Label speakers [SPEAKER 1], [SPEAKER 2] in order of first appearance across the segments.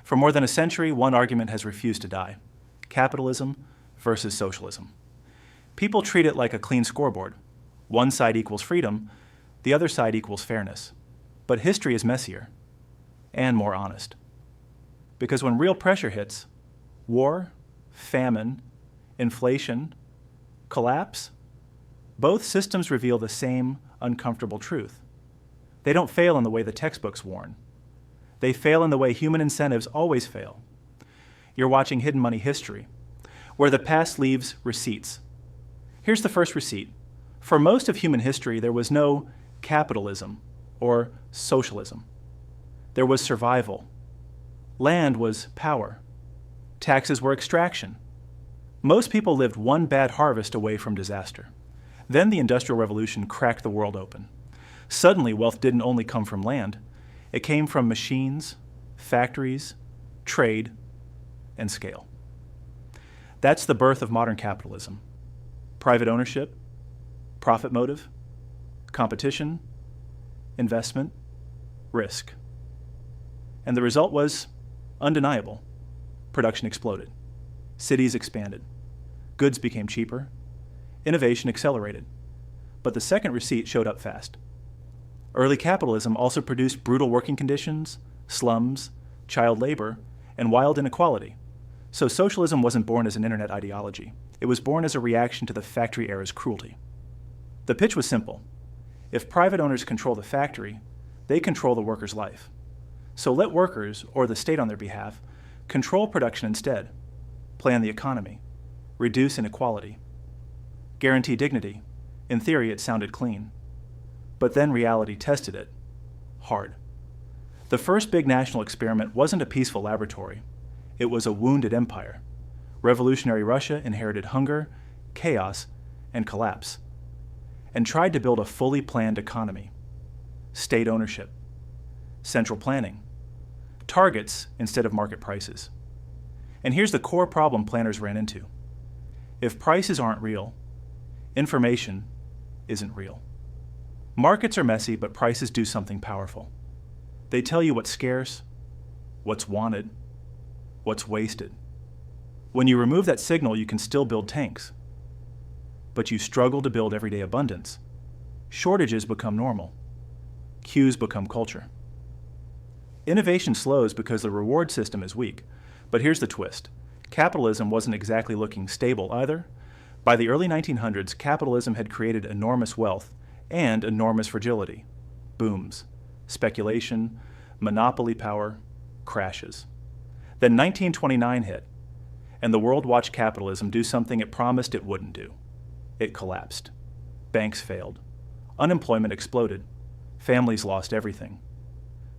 [SPEAKER 1] For more than a century, one argument has refused to die: capitalism versus socialism. People treat it like a clean scoreboard. One side equals freedom, the other side equals fairness. But history is messier and more honest. Because when real pressure hits, war, famine, inflation, collapse, both systems reveal the same uncomfortable truth. They don't fail in the way the textbooks warn. They fail in the way human incentives always fail. You're watching Hidden Money History, where the past leaves receipts. Here's the first receipt. For most of human history, there was no capitalism or socialism. There was survival. Land was power. Taxes were extraction. Most people lived one bad harvest away from disaster. Then the Industrial Revolution cracked the world open. Suddenly, wealth didn't only come from land. It came from machines, factories, trade, and scale. That's the birth of modern capitalism. Private ownership, profit motive, competition, investment, risk. And the result was undeniable. Production exploded. Cities expanded. Goods became cheaper. Innovation accelerated. But the second receipt showed up fast. Early capitalism also produced brutal working conditions, slums, child labor, and wild inequality. So socialism wasn't born as an internet ideology. It was born as a reaction to the factory era's cruelty. The pitch was simple. If private owners control the factory, they control the worker's life. So let workers, or the state on their behalf, control production instead, plan the economy, reduce inequality, guarantee dignity. In theory, it sounded clean. But then reality tested it hard. The first big national experiment wasn't a peaceful laboratory. It was a wounded empire. Revolutionary Russia inherited hunger, chaos, and collapse, and tried to build a fully planned economy. State ownership, central planning, targets instead of market prices. And here's the core problem planners ran into. If prices aren't real, information isn't real. Markets are messy, but prices do something powerful. They tell you what's scarce, what's wanted, what's wasted. When you remove that signal, you can still build tanks. But you struggle to build everyday abundance. Shortages become normal. Queues become culture. Innovation slows because the reward system is weak. But here's the twist. Capitalism wasn't exactly looking stable either. By the early 1900s, capitalism had created enormous wealth and enormous fragility. Booms, speculation, monopoly power, crashes. Then 1929 hit, and the world watched capitalism do something it promised it wouldn't do. It collapsed. Banks failed. Unemployment exploded. Families lost everything.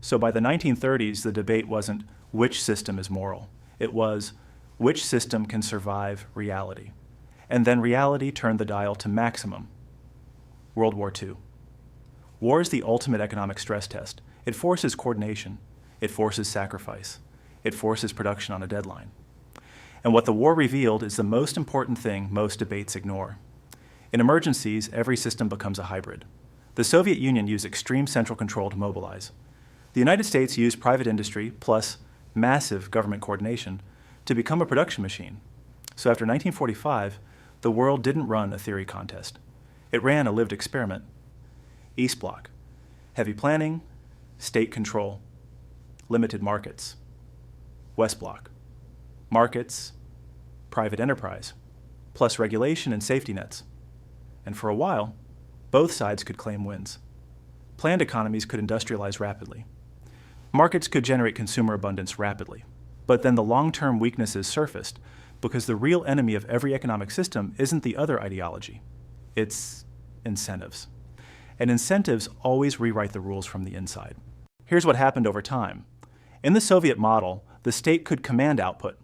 [SPEAKER 1] So by the 1930s, the debate wasn't which system is moral. It was which system can survive reality. And then reality turned the dial to maximum. World War II. War is the ultimate economic stress test. It forces coordination. It forces sacrifice. It forces production on a deadline. And what the war revealed is the most important thing most debates ignore. In emergencies, every system becomes a hybrid. The Soviet Union used extreme central control to mobilize. The United States used private industry plus massive government coordination to become a production machine. So after 1945, the world didn't run a theory contest. It ran a lived experiment. East Bloc, heavy planning, state control, limited markets. West Bloc, markets, private enterprise, plus regulation and safety nets. And for a while, both sides could claim wins. Planned economies could industrialize rapidly. Markets could generate consumer abundance rapidly. But then the long-term weaknesses surfaced because the real enemy of every economic system isn't the other ideology. It's incentives. And incentives always rewrite the rules from the inside. Here's what happened over time. In the Soviet model, the state could command output,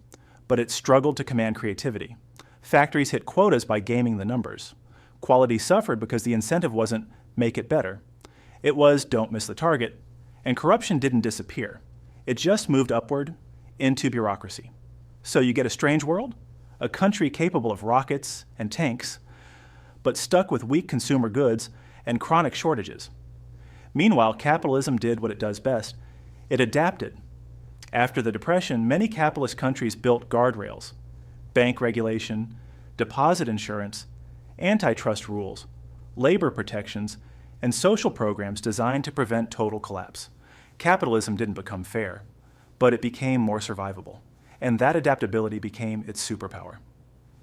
[SPEAKER 1] but it struggled to command creativity. Factories hit quotas by gaming the numbers. Quality suffered because the incentive wasn't make it better. It was don't miss the target. And corruption didn't disappear. It just moved upward into bureaucracy. So you get a strange world, a country capable of rockets and tanks, but stuck with weak consumer goods and chronic shortages. Meanwhile, capitalism did what it does best. It adapted. After the Depression, many capitalist countries built guardrails, bank regulation, deposit insurance, antitrust rules, labor protections, and social programs designed to prevent total collapse. Capitalism didn't become fair, but it became more survivable, and that adaptability became its superpower.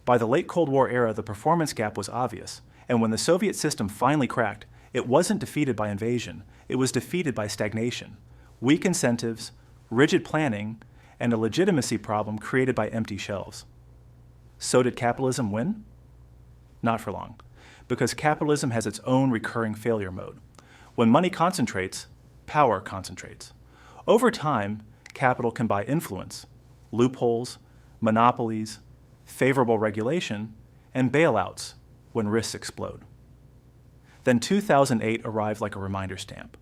[SPEAKER 1] By the late Cold War era, the performance gap was obvious, and when the Soviet system finally cracked, it wasn't defeated by invasion, it was defeated by stagnation, weak incentives, rigid planning, and a legitimacy problem created by empty shelves. So did capitalism win? Not for long, because capitalism has its own recurring failure mode. When money concentrates, power concentrates. Over time, capital can buy influence, loopholes, monopolies, favorable regulation, and bailouts when risks explode. Then 2008 arrived like a reminder stamp.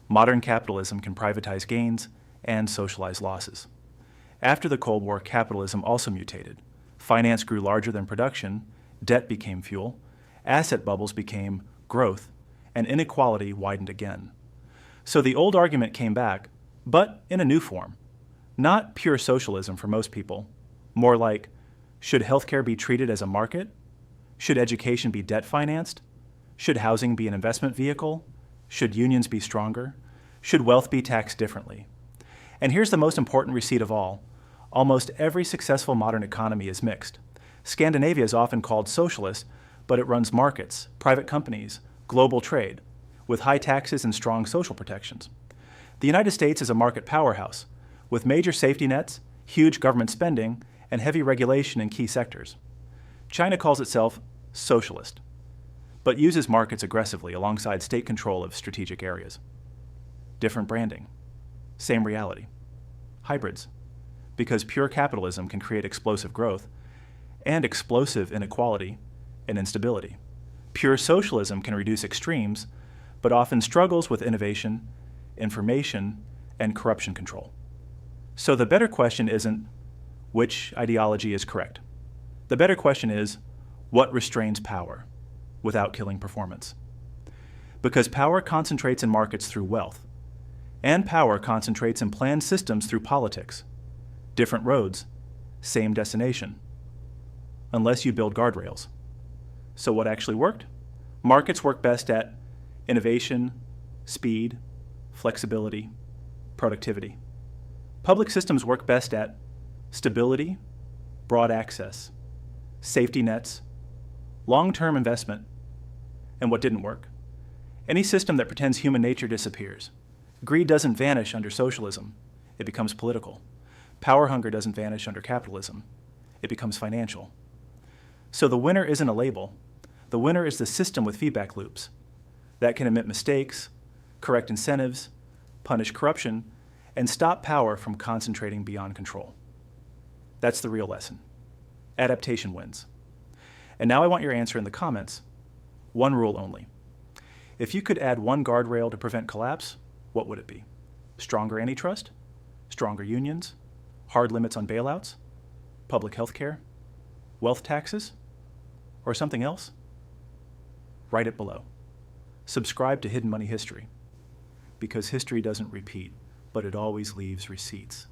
[SPEAKER 1] Modern capitalism can privatize gains and socialize losses. After the Cold War, capitalism also mutated. Finance grew larger than production, debt became fuel, asset bubbles became growth, and inequality widened again. So the old argument came back, but in a new form. Not pure socialism for most people, more like, should healthcare be treated as a market? Should education be debt financed? Should housing be an investment vehicle? Should unions be stronger? Should wealth be taxed differently? And here's the most important receipt of all. Almost every successful modern economy is mixed. Scandinavia is often called socialist, but it runs markets, private companies, global trade, with high taxes and strong social protections. The United States is a market powerhouse, with major safety nets, huge government spending, and heavy regulation in key sectors. China calls itself socialist, but uses markets aggressively alongside state control of strategic areas. Different branding, same reality. Hybrids, because pure capitalism can create explosive growth and explosive inequality and instability. Pure socialism can reduce extremes, but often struggles with innovation, information, and corruption control. So the better question isn't which ideology is correct. The better question is what restrains power without killing performance. Because power concentrates in markets through wealth, and power concentrates in planned systems through politics. Different roads, same destination. Unless you build guardrails. So what actually worked? Markets work best at innovation, speed, flexibility, productivity. Public systems work best at stability, broad access, safety nets, long-term investment. And what didn't work? Any system that pretends human nature disappears. Greed doesn't vanish under socialism. It becomes political. Power hunger doesn't vanish under capitalism. It becomes financial. So the winner isn't a label. The winner is the system with feedback loops that can admit mistakes, correct incentives, punish corruption, and stop power from concentrating beyond control. That's the real lesson. Adaptation wins. And now I want your answer in the comments. One rule only. If you could add one guardrail to prevent collapse, what would it be? Stronger antitrust? Stronger unions? Hard limits on bailouts? Public health care? Wealth taxes? Or something else? Write it below. Subscribe to Hidden Money History, because history doesn't repeat, but it always leaves receipts.